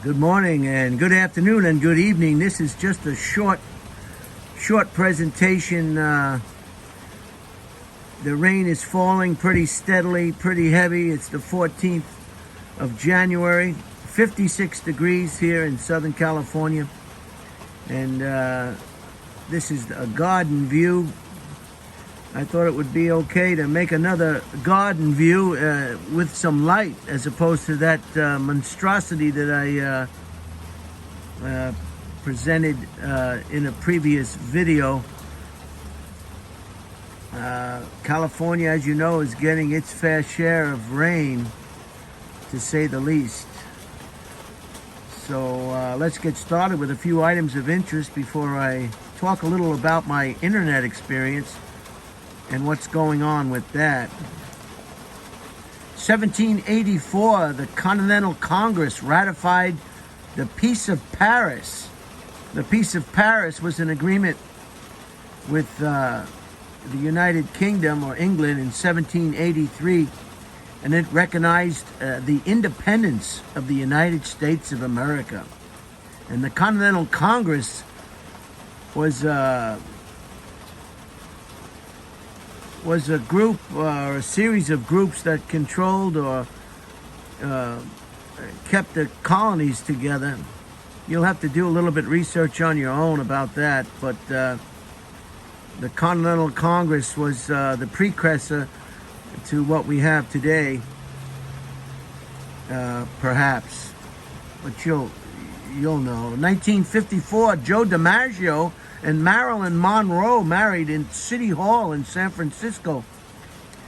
Good morning and good afternoon and good evening. This is just a short presentation. The rain is falling pretty steadily, pretty heavy. It's the 14th of January, 56 degrees here in Southern California. And this is a garden view. I thought it would be okay to make another garden view with some light, as opposed to that monstrosity that I presented in a previous video. California, as you know, is getting its fair share of rain, to say the least. So let's get started with a few items of interest before I talk a little about my internet experience and what's going on with that. 1784, the Continental Congress ratified the Peace of Paris. The Peace of Paris was an agreement with the United Kingdom, or England, in 1783, and it recognized the independence of the United States of America. And the Continental Congress was a group or a series of groups that controlled or kept the colonies together. You'll have to do a little bit research on your own about that, but the Continental Congress was the precursor to what we have today, perhaps, but you'll know. 1954, Joe DiMaggio and Marilyn Monroe married in City Hall in San Francisco.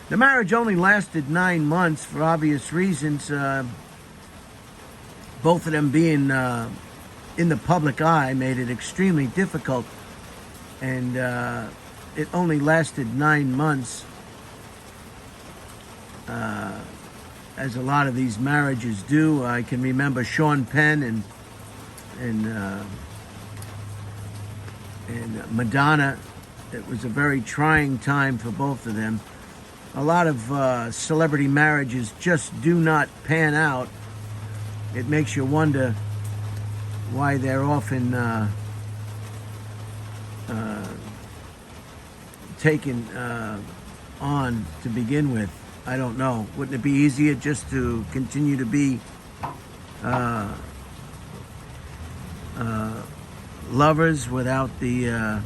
The marriage only lasted 9 months for obvious reasons, both of them being in the public eye made it extremely difficult, and it only lasted 9 months, as a lot of these marriages do. I can remember Sean Penn and Madonna. It was a very trying time for both of them. A lot of celebrity marriages just do not pan out. It makes you wonder why they're often taken on to begin with. I don't know. Wouldn't it be easier just to continue to be lovers without the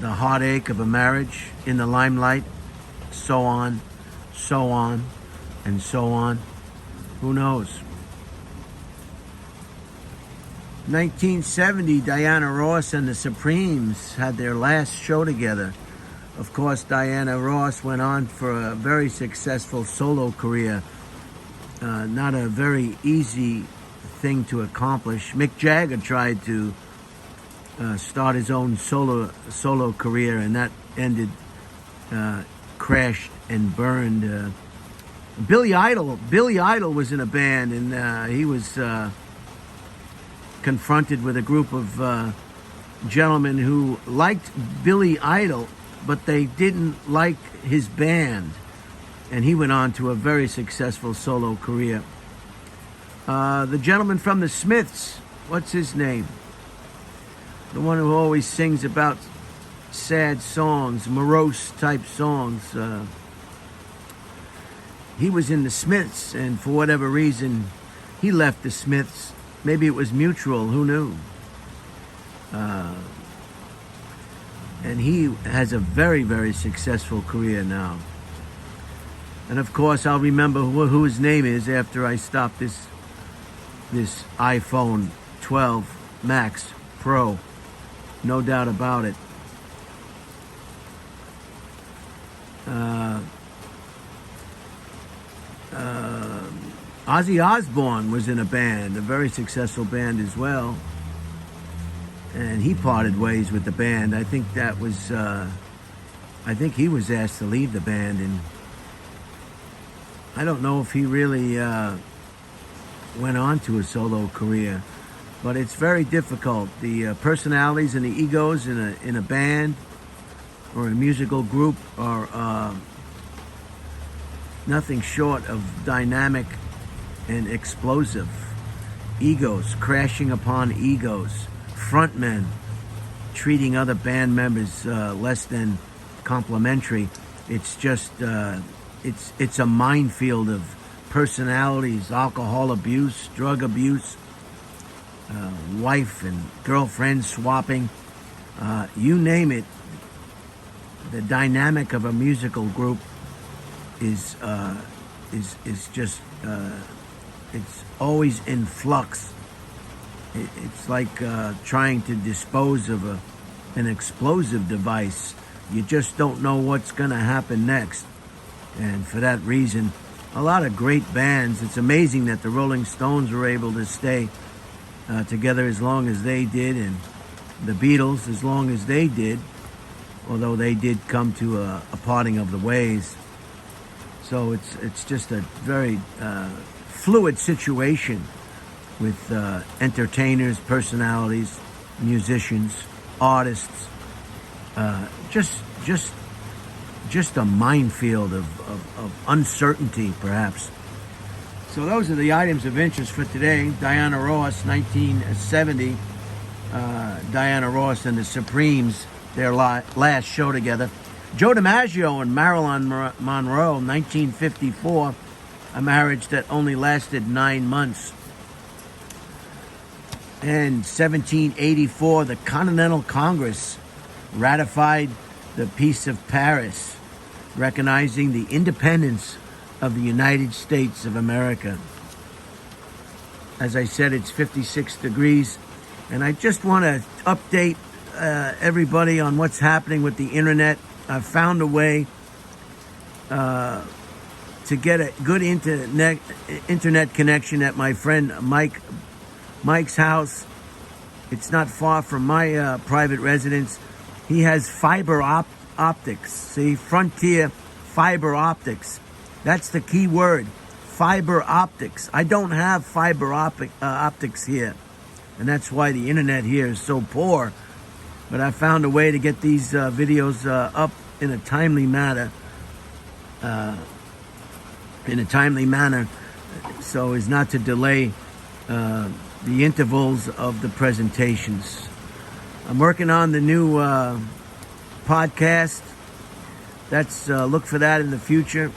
heartache of a marriage in the limelight, so on, and so on? Who knows? 1970, Diana Ross and the Supremes had their last show together. Of course, Diana Ross went on for a very successful solo career. Not a very easy thing to accomplish. Mick Jagger tried to start his own solo career, and that ended, crashed and burned. Billy Idol was in a band, and he was confronted with a group of gentlemen who liked Billy Idol, but they didn't like his band, and he went on to a very successful solo career. The gentleman from the Smiths, what's his name? The one who always sings about sad songs, morose type songs. He was in the Smiths, and for whatever reason, he left the Smiths. Maybe it was mutual, who knew? And he has a very, very successful career now. And of course, I'll remember who his name is after I stop this iPhone 12 Max Pro. No doubt about it. Ozzy Osbourne was in a band, a very successful band as well. And he parted ways with the band. I think that was, I think he was asked to leave the band, and I don't know if he really went on to a solo career, but it's very difficult. The personalities and the egos in a band or a musical group are nothing short of dynamic and explosive. Egos crashing upon egos. Frontmen treating other band members less than complimentary. It's just it's a minefield of personalities, alcohol abuse, drug abuse, wife and girlfriend swapping, you name it. The dynamic of a musical group is just it's always in flux. It's like trying to dispose of an explosive device. You just don't know what's going to happen next. And for that reason, a lot of great bands. It's amazing that the Rolling Stones were able to stay together as long as they did, and the Beatles as long as they did, although they did come to a parting of the ways. So it's just a very fluid situation with entertainers, personalities, musicians, artists. Just a minefield of uncertainty, perhaps. So those are the items of interest for today. Diana Ross, 1970. Diana Ross and the Supremes, their last show together. Joe DiMaggio and Marilyn Monroe, 1954. A marriage that only lasted 9 months. And 1784, the Continental Congress ratified the Peace of Paris, recognizing the independence of the United States of America. As I said, it's 56 degrees, and I just want to update everybody on what's happening with the internet. I've found a way to get a good internet connection at my friend Mike's house. It's not far from my private residence. He has fiber optics. See, Frontier Fiber Optics. That's the key word, fiber optics. I don't have fiber optics here, and that's why the internet here is so poor. But I found a way to get these videos up in a timely manner. So as not to delay the intervals of the presentations. I'm working on the new podcast. That's look for that in the future,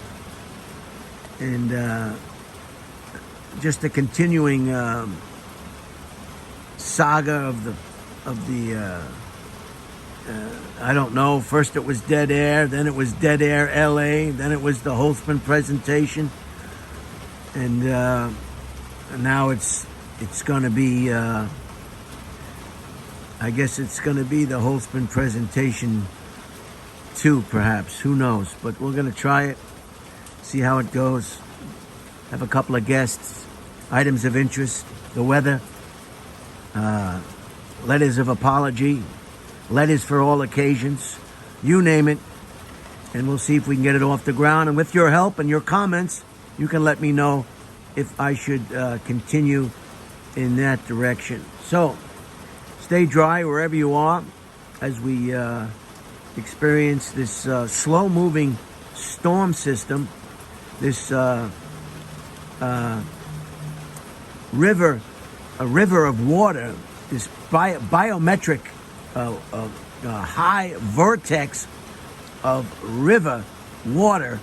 and just a continuing saga of the I don't know. First it was Dead Air, then it was Dead Air LA, then it was the Holtzman presentation, and now it's going to be. I guess it's going to be the Holtzman presentation 2, perhaps. Who knows? But we're going to try it, see how it goes. Have a couple of guests, items of interest, the weather, letters of apology, letters for all occasions, you name it. And we'll see if we can get it off the ground. And with your help and your comments, you can let me know if I should continue in that direction. So, stay dry wherever you are as we experience this slow-moving storm system, this river of water, this biometric high vortex of river water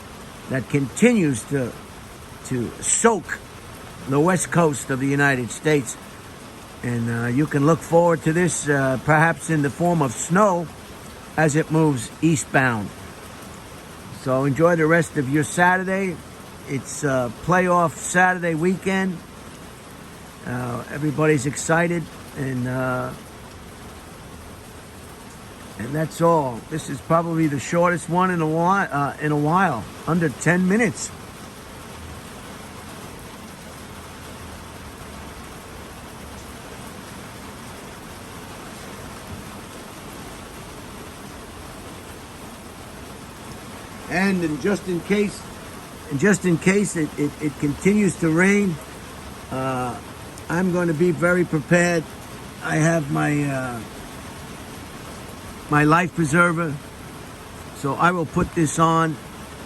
that continues to soak the west coast of the United States. And you can look forward to this perhaps in the form of snow as it moves eastbound. So enjoy the rest of your Saturday. It's playoff Saturday weekend. Everybody's excited, and that's all. This is probably the shortest one in a while, under 10 minutes. And just in case it continues to rain, I'm going to be very prepared. I have my life preserver, so I will put this on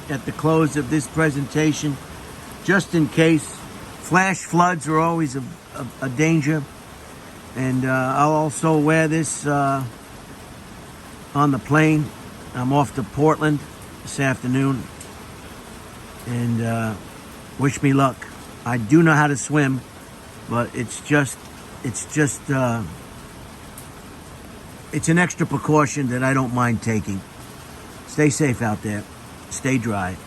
at the close of this presentation, just in case Flash floods are always a danger. And I'll also wear this on the plane. I'm off to Portland this afternoon. And wish me luck. I do know how to swim, but it's an extra precaution that I don't mind taking. Stay safe out there. Stay dry.